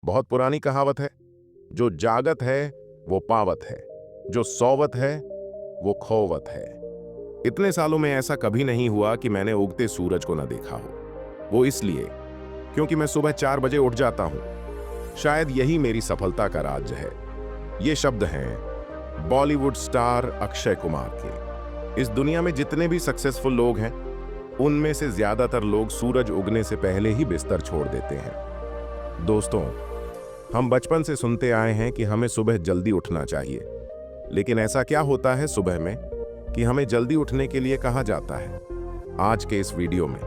बहुत पुरानी कहावत है, जो जागत है वो पावत है, जो सोवत है वो खोवत है। इतने सालों में ऐसा कभी नहीं हुआ कि मैंने उगते सूरज को न देखा हो। वो इसलिए क्योंकि मैं सुबह 4 बजे उठ जाता हूं। शायद यही मेरी सफलता का राज है। ये शब्द हैं बॉलीवुड स्टार अक्षय कुमार के। इस दुनिया में जितने भी सक्सेसफुल लोग हैं, उनमें से ज्यादातर लोग सूरज उगने से पहले ही बिस्तर छोड़ देते हैं। दोस्तों, हम बचपन से सुनते आए हैं कि हमें सुबह जल्दी उठना चाहिए, लेकिन ऐसा क्या होता है सुबह में कि हमें जल्दी उठने के लिए कहा जाता है? आज के इस वीडियो में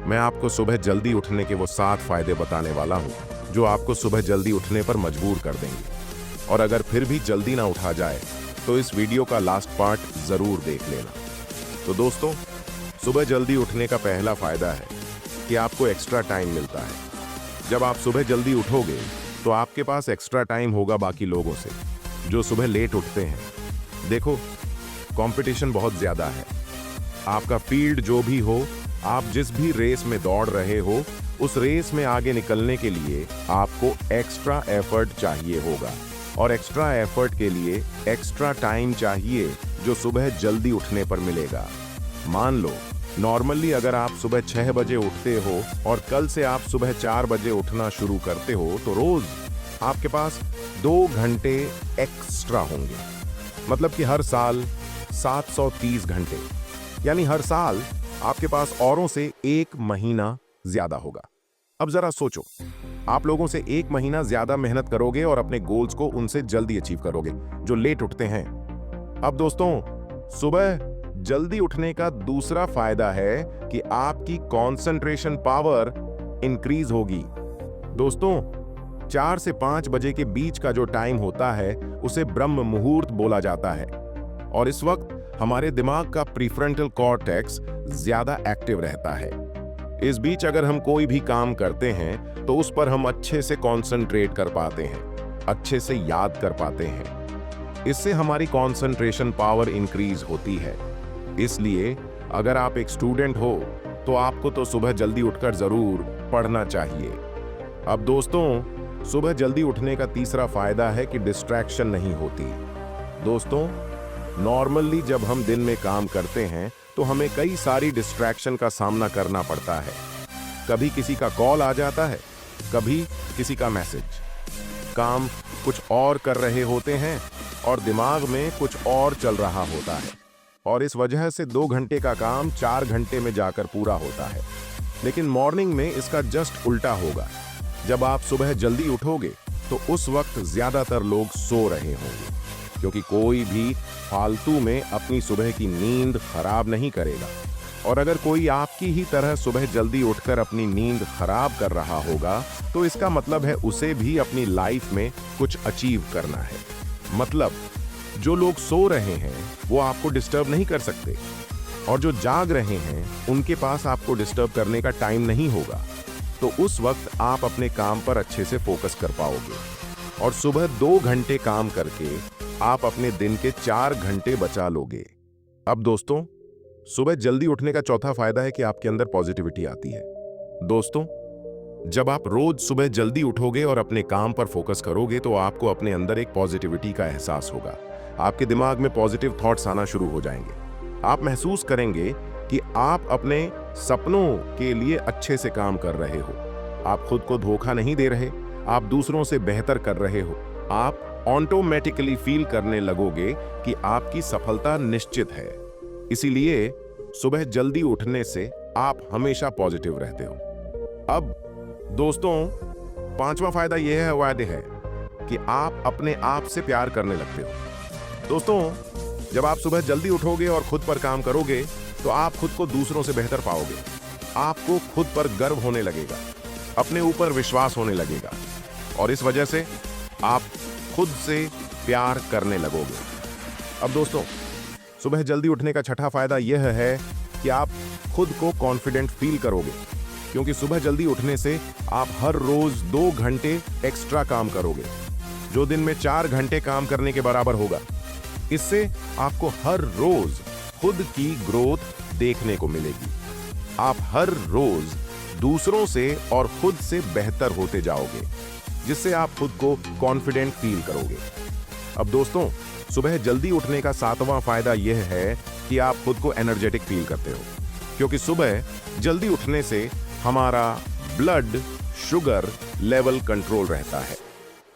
मैं आपको सुबह जल्दी उठने के वो 7 फायदे बताने वाला हूं जो आपको सुबह जल्दी उठने पर मजबूर कर देंगे। और अगर फिर भी जल्दी ना उठा जाए तो इस वीडियो का लास्ट पार्ट जरूर देख लेना। तो दोस्तों, सुबह जल्दी उठने का पहला फायदा है कि आपको एक्स्ट्रा टाइम मिलता है। जब आप सुबह जल्दी उठोगे तो आपके पास एक्स्ट्रा टाइम होगा बाकी लोगों से जो सुबह लेट उठते हैं। देखो, कंपटीशन बहुत ज्यादा है। आपका फील्ड जो भी हो, आप जिस भी रेस में दौड़ रहे हो, उस रेस में आगे निकलने के लिए आपको एक्स्ट्रा एफर्ट चाहिए होगा, और एक्स्ट्रा एफर्ट के लिए एक्स्ट्रा टाइम चाहिए जो सुबह जल्दी उठने पर मिलेगा। मान लो, नॉर्मली अगर आप सुबह 6 बजे उठते हो और कल से आप सुबह 4 बजे उठना शुरू करते हो, तो रोज आपके पास 2 घंटे एक्स्ट्रा होंगे। मतलब कि हर साल 730 घंटे, यानी हर साल आपके पास औरों से 1 महीना ज्यादा होगा। अब जरा सोचो, आप लोगों से 1 महीना ज्यादा मेहनत करोगे और अपने गोल्स को उनसे जल्दी अचीव करोगे जो लेट उठते हैं। अब दोस्तों, सुबह जल्दी उठने का दूसरा फायदा है कि आपकी कंसंट्रेशन पावर इंक्रीज होगी। दोस्तों, 4 से 5 बजे के बीच का जो टाइम होता है उसे ब्रह्म मुहूर्त बोला जाता है, और इस वक्त हमारे दिमाग का प्रीफ्रंटल कॉर्टेक्स ज्यादा एक्टिव रहता है। इस बीच अगर हम कोई भी काम करते हैं तो उस पर हम अच्छे से कंसंट्रेट कर पाते हैं, अच्छे से याद कर पाते हैं। इससे हमारी कंसंट्रेशन पावर इंक्रीज होती है। इसलिए अगर आप एक स्टूडेंट हो तो आपको तो सुबह जल्दी उठकर जरूर पढ़ना चाहिए। अब दोस्तों, सुबह जल्दी उठने का तीसरा फायदा है कि डिस्ट्रैक्शन नहीं होती। दोस्तों, नॉर्मली जब हम दिन में काम करते हैं तो हमें कई सारी डिस्ट्रैक्शन का सामना करना पड़ता है। कभी किसी का कॉल आ जाता है, कभी किसी का मैसेज। काम कुछ और कर रहे होते हैं और दिमाग में कुछ और चल रहा होता है, और इस वजह से 2 घंटे का काम 4 घंटे में जाकर पूरा होता है। लेकिन मॉर्निंग में इसका जस्ट उल्टा होगा। जब आप सुबह जल्दी उठोगे तो उस वक्त ज्यादातर लोग सो रहे होंगे, क्योंकि कोई भी फालतू में अपनी सुबह की नींद खराब नहीं करेगा। और अगर कोई आपकी ही तरह सुबह जल्दी उठकर अपनी नींद खराब कर रहा होगा तो इसका मतलब है उसे भी अपनी लाइफ में कुछ अचीव करना है। मतलब जो लोग सो रहे हैं वो आपको डिस्टर्ब नहीं कर सकते, और जो जाग रहे हैं उनके पास आपको डिस्टर्ब करने का टाइम नहीं होगा। तो उस वक्त आप अपने काम पर अच्छे से फोकस कर पाओगे, और सुबह 2 घंटे काम करके आप अपने दिन के 4 घंटे बचा लोगे। अब दोस्तों, सुबह जल्दी उठने का चौथा फायदा है कि आपके अंदर पॉजिटिविटी आती है। दोस्तों, जब आप रोज सुबह जल्दी उठोगे और अपने काम पर फोकस करोगे तो आपको अपने अंदर एक पॉजिटिविटी का एहसास होगा। आपके दिमाग में पॉजिटिव थॉट्स आना शुरू हो जाएंगे। आप महसूस करेंगे कि आप अपने सपनों के लिए अच्छे से काम कर रहे हो। आप खुद को धोखा नहीं दे रहे, आप दूसरों से बेहतर कर रहे हो। आप ऑटोमेटिकली फील करने लगोगे कि आपकी सफलता निश्चित है। इसीलिए सुबह जल्दी उठने से आप हमेशा पॉजिटिव रहते हो। अब दोस्तों, 5वां फायदा यह है कि आप अपने आप से प्यार करने लगते हो। दोस्तों, जब आप सुबह जल्दी उठोगे और खुद पर काम करोगे तो आप खुद को दूसरों से बेहतर पाओगे। आपको खुद पर गर्व होने लगेगा, अपने ऊपर विश्वास होने लगेगा, और इस वजह से आप खुद से प्यार करने लगोगे। अब दोस्तों, सुबह जल्दी उठने का छठा फायदा यह है कि आप खुद को कॉन्फिडेंट फील करोगे, क्योंकि सुबह जल्दी उठने से आप हर रोज 2 घंटे एक्स्ट्रा काम करोगे, जो दिन में 4 घंटे काम करने के बराबर होगा। इससे आपको हर रोज खुद की ग्रोथ देखने को मिलेगी। आप हर रोज दूसरों से और खुद से बेहतर होते जाओगे। जिससे आप खुद को कॉन्फिडेंट फील करोगे। अब दोस्तों, सुबह जल्दी उठने का 7वां फायदा यह है कि आप खुद को एनर्जेटिक फील करते हो, क्योंकि सुबह जल्दी उठने से हमारा ब्लड शुगर लेवल कंट्रोल रहता है।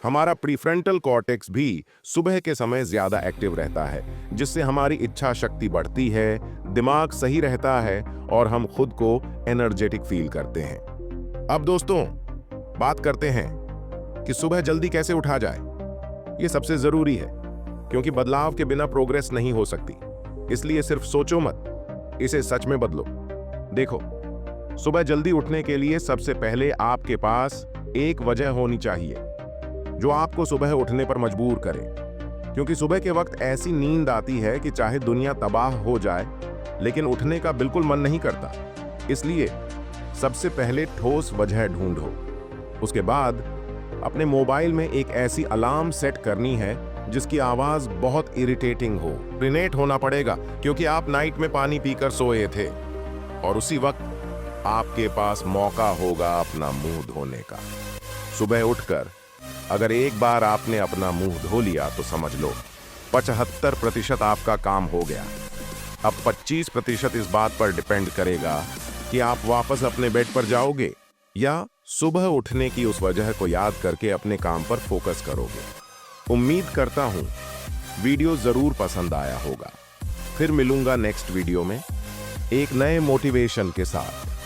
हमारा प्रीफ्रंटल कॉर्टेक्स भी सुबह के समय ज्यादा एक्टिव रहता है, जिससे हमारी इच्छा शक्ति बढ़ती है, दिमाग सही रहता है और हम खुद को एनर्जेटिक फील करते हैं। अब दोस्तों, बात करते हैं कि सुबह जल्दी कैसे उठा जाए। ये सबसे जरूरी है, क्योंकि बदलाव के बिना प्रोग्रेस नहीं हो सकती। इसलिए सिर्फ सोचो मत, इसे सच में बदलो। देखो, सुबह जल्दी उठने के लिए सबसे पहले आपके पास एक वजह होनी चाहिए जो आपको सुबह उठने पर मजबूर करे, क्योंकि सुबह के वक्त ऐसी नींद आती है कि चाहे दुनिया तबाह हो जाए, लेकिन उठने का बिल्कुल मन नहीं करता। इसलिए सबसे पहले ठोस वजह ढूंढो। उसके बाद अपने मोबाइल में एक ऐसी अलार्म सेट करनी है जिसकी आवाज बहुत इरिटेटिंग हो। रिनेट होना पड़ेगा, क्योंकि आप नाइट में पानी पीकर सोए थे और उसी वक्त आपके पास मौका होगा अपना मुंह धोने का। सुबह उठकर अगर एक बार आपने अपना मुंह धो लिया तो समझ लो 75% आपका काम हो गया। अब 25% इस बात पर डिपेंड करेगा कि आप वापस अपने बेड पर जाओगे या सुबह उठने की उस वजह को याद करके अपने काम पर फोकस करोगे। उम्मीद करता हूं वीडियो जरूर पसंद आया होगा। फिर मिलूंगा नेक्स्ट वीडियो में एक नए मोटिवेशन के साथ।